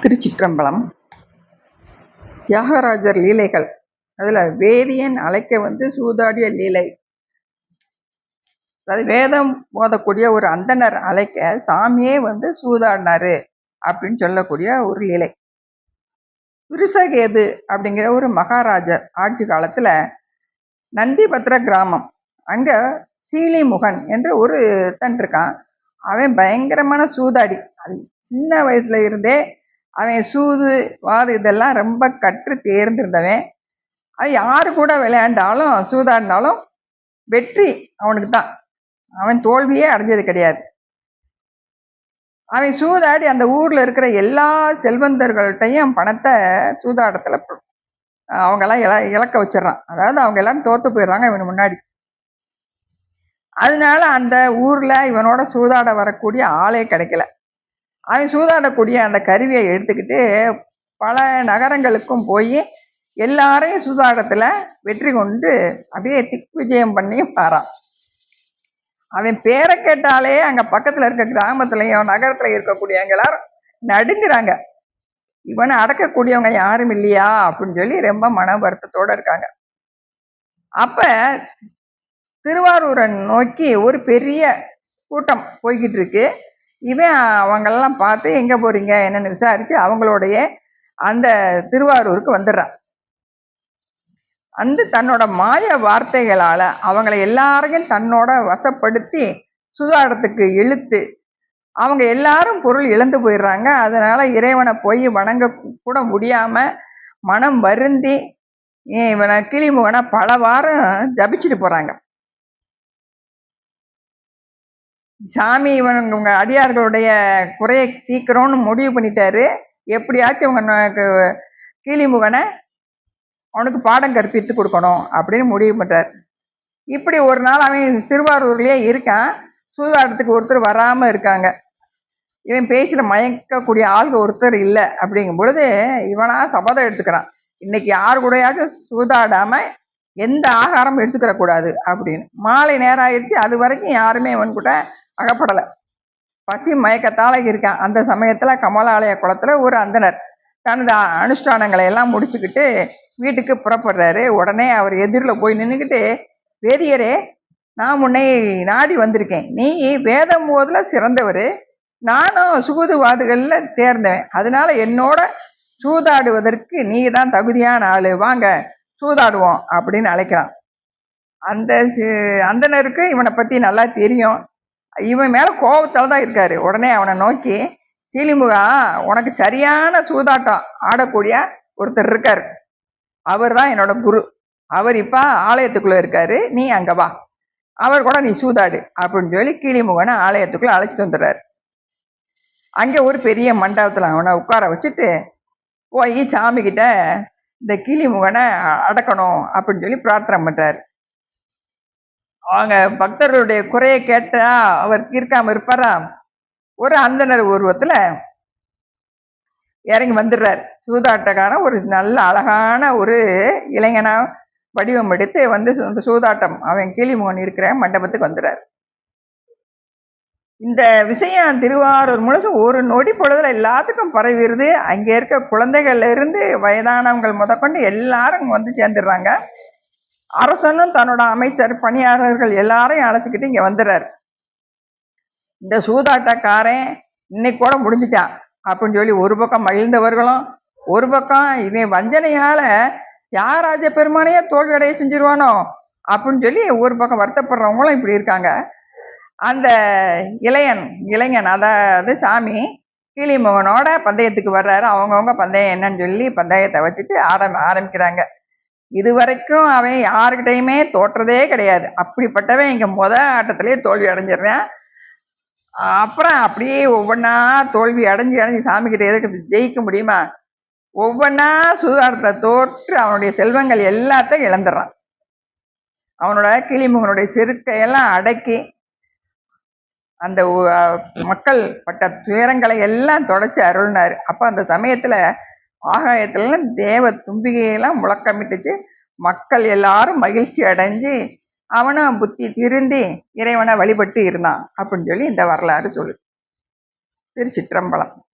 திருச்சிற்றம்பலம். தியாகராஜர் லீலைகள். அதில் வேதியன் அழைக்க சூதாடிய லீலை. அதாவது வேதம் போதக்கூடிய ஒரு அந்தனர் அழைக்க சாமியே சூதாடினாரு அப்படின்னு சொல்லக்கூடிய ஒரு லீலை. விருசகேது அப்படிங்கிற ஒரு மகாராஜர் ஆட்சி காலத்துல நந்திபத்ர கிராமம், அங்க சீலிமுகன் என்ற ஒரு தன் இருக்கான். அவன் பயங்கரமான சூதாடி. அது சின்ன வயசுல இருந்தே அவன் சூது வாது இதெல்லாம் ரொம்ப கற்று தேர்ந்திருந்தவன். அவன் யாரு கூட விளையாண்டாலும் சூதாடினாலும் வெற்றி அவனுக்கு தான். அவன் தோல்வியே அடைஞ்சது கிடையாது. அவன் சூதாடி அந்த ஊர்ல இருக்கிற எல்லா செல்வந்தர்கள்ட்டையும் பணத்தை சூதாட்டத்துல அவங்கெல்லாம் இழக்க வச்சிடறான். அதாவது அவங்க எல்லாரும் தோத்து போயிடுறாங்க இவனு முன்னாடி. அதனால அந்த ஊர்ல இவனோட சூதாட வரக்கூடிய ஆளே கிடைக்கல. அவன் சூதாடக்கூடிய அந்த கருவியை எடுத்துக்கிட்டு பல நகரங்களுக்கும் போய் எல்லாரையும் சூதாட்டத்துல வெற்றி கொண்டு அப்படியே திக்விஜயம் பண்ணி பாரான். அவன் பேரை கேட்டாலே அங்க பக்கத்துல இருக்க கிராமத்துலயும் நகரத்துல இருக்கக்கூடியவங்க எல்லாரும் நடுங்குறாங்க. இவனை அடக்கக்கூடியவங்க யாரும் இல்லையா அப்படின்னு சொல்லி ரொம்ப மன வருத்தத்தோட இருக்காங்க. அப்ப திருவாரூரை நோக்கி ஒரு பெரிய கூட்டம் போய்கிட்டு இருக்கு. இவன் அவங்களெல்லாம் பார்த்து எங்க போறீங்க என்னன்னு விசாரிச்சு அவங்களுடைய அந்த திருவாரூருக்கு வந்துடுறான். அந்த தன்னோட மாய வார்த்தைகளால அவங்களை எல்லாரையும் தன்னோட வசப்படுத்தி சூதாட்டத்துக்கு இழுத்து அவங்க எல்லாரும் பொருள் இழந்து போயிடுறாங்க. அதனால இறைவனை போய் வணங்க கூட முடியாம மனம் வருந்தி இவனை கிளிமுகனை பல வாரம் ஜபிச்சுட்டு போறாங்க. சாமி இவங்க அடியார்களுடைய குறையை தீக்கிறோன்னு முடிவு பண்ணிட்டாரு. எப்படியாச்சும் இவங்க கிளிமுகனை அவனுக்கு பாடம் கற்பித்து கொடுக்கணும் அப்படின்னு முடிவு பண்றாரு. இப்படி ஒரு நாள் அவன் திருவாரூர்லயே இருக்கான். சூதாட்டத்துக்கு ஒருத்தர் வராம இருக்காங்க. இவன் பேச்சுல மயக்கக்கூடிய ஆள்க ஒருத்தர் இல்லை. அப்படிங்கும் பொழுது இவனா சபதம் எடுத்துக்கிறான், இன்னைக்கு யாரு கூடயாச்சும் சூதாடாம எந்த ஆகாரமும் எடுத்துக்கிற கூடாது அப்படின்னு. மாலை நேரம் ஆயிடுச்சு. அது வரைக்கும் யாருமே இவன் கூட அகப்படலை. பசி மயக்கத்தால இருக்கான். அந்த சமயத்துல கமலாலய குளத்துல ஒரு அந்தனர் தனது அனுஷ்டானங்களை எல்லாம் முடிச்சுக்கிட்டு வீட்டுக்கு புறப்படுறாரு. உடனே அவர் எதிரில் போய் நின்றுக்கிட்டு, வேதியரே, நான் உன்னை நாடி வந்திருக்கேன். நீ வேதம் போதுல சிறந்தவர், நானும் சூதுவாதுகள்ல தேர்ந்தவன். அதனால என்னோட சூதாடுவதற்கு நீ தான் தகுதியான ஆளு, வாங்க சூதாடுவோம் அப்படின்னு அழைக்கிறான். அந்த அந்தனருக்கு இவனை பத்தி நல்லா தெரியும். இவன் மேல கோபத்தால தான் இருக்காரு. உடனே அவனை நோக்கி, சீலிமுகா, உனக்கு சரியான சூதாட்டம் ஆடக்கூடிய ஒருத்தர் இருக்காரு, அவர் தான் என்னோட குரு. அவர் இப்ப ஆலயத்துக்குள்ள இருக்காரு, நீ அங்க வா, அவர் கூட நீ சூதாடு அப்படின்னு சொல்லி கிளிமுகனை ஆலயத்துக்குள்ள அழைச்சிட்டு வந்துடுறாரு. அங்க ஒரு பெரிய மண்டபத்துல அவனை உட்கார வச்சுட்டு போய் சாமி கிட்ட இந்த கிளிமுகனை அடக்கணும் அப்படின்னு சொல்லி பிரார்த்தனை பண்றாரு. அவங்க பக்தர்களுடைய குறையை கேட்டா அவர் தீர்க்காம இருப்பாரா? ஒரு அந்தனர் உருவத்துல இறங்கி வந்துடுறாரு. சூதாட்டக்காரன் ஒரு நல்ல அழகான ஒரு இளைஞனா வடிவம் எடுத்து இந்த சூதாட்டம் அவன் கிளிமுகன் இருக்கிற மண்டபத்துக்கு வந்துடுறாரு. இந்த விஷயம் திருவாரூர் முழுசும் ஒரு நொடி பொழுதுல எல்லாத்துக்கும் பரவிடுது. அங்க இருக்க குழந்தைகள்ல இருந்து வயதானவங்கள் முதற்கொண்டு எல்லாரும் சேர்ந்துடுறாங்க. அரசனும் தன்னோட அமைச்சர் பணியாளர்கள் எல்லாரையும் அழைச்சிக்கிட்டு இங்க வந்துடுறாரு. இந்த சூதாட்டக்காரன் இன்னைக்கு கூட முடிஞ்சிட்டான் அப்படின்னு சொல்லி ஒரு பக்கம் மகிழ்ந்தவர்களும், ஒரு பக்கம் இவன் வஞ்சனையால தியாகராஜ பெருமானையே தோல்வி அடைய செஞ்சிருவானோ அப்படின்னு சொல்லி ஒரு பக்கம் வருத்தப்படுறவங்களும் இப்படி இருக்காங்க. அந்த இளைஞன் அதாவது சாமி கிளிமுகனோட பந்தயத்துக்கு வர்றாரு. அவங்கவுங்க பந்தயம் என்னன்னு சொல்லி பந்தயத்தை வச்சுட்டு ஆரம்பிக்கிறாங்க. இது வரைக்கும் அவன் யாருக்கிட்டையுமே தோற்றதே கிடையாது. அப்படிப்பட்டவன் இங்க ஆட்டத்திலேயே தோல்வி அடைஞ்சிடுறான். அப்புறம் அப்படியே ஒவ்வொன்னா தோல்வி அடைஞ்சு சாமி கிட்ட எதுக்கு ஜெயிக்க முடியுமா? ஒவ்வொன்னா சூதாட்டத்துல தோற்று அவனுடைய செல்வங்கள் எல்லாத்தையும் இழந்துடுறான். அவனோட கிளிமுகனுடைய செருக்கையெல்லாம் அடக்கி அந்த மக்கள் பட்ட துயரங்களை எல்லாம் தொடச்சி அருள்னாரு. அப்ப அந்த சமயத்துல ஆகாயத்துல தேவ தும்பிகையெல்லாம் முழக்கமிட்டுச்சு. மக்கள் எல்லாரும் மகிழ்ச்சி அடைஞ்சு அவனும் புத்தி திருந்தி இறைவனை வழிபட்டு இருந்தான் அப்படின்னு சொல்லி இந்த வரலாறு சொல்லு. திருச்சிற்றம்பலம்.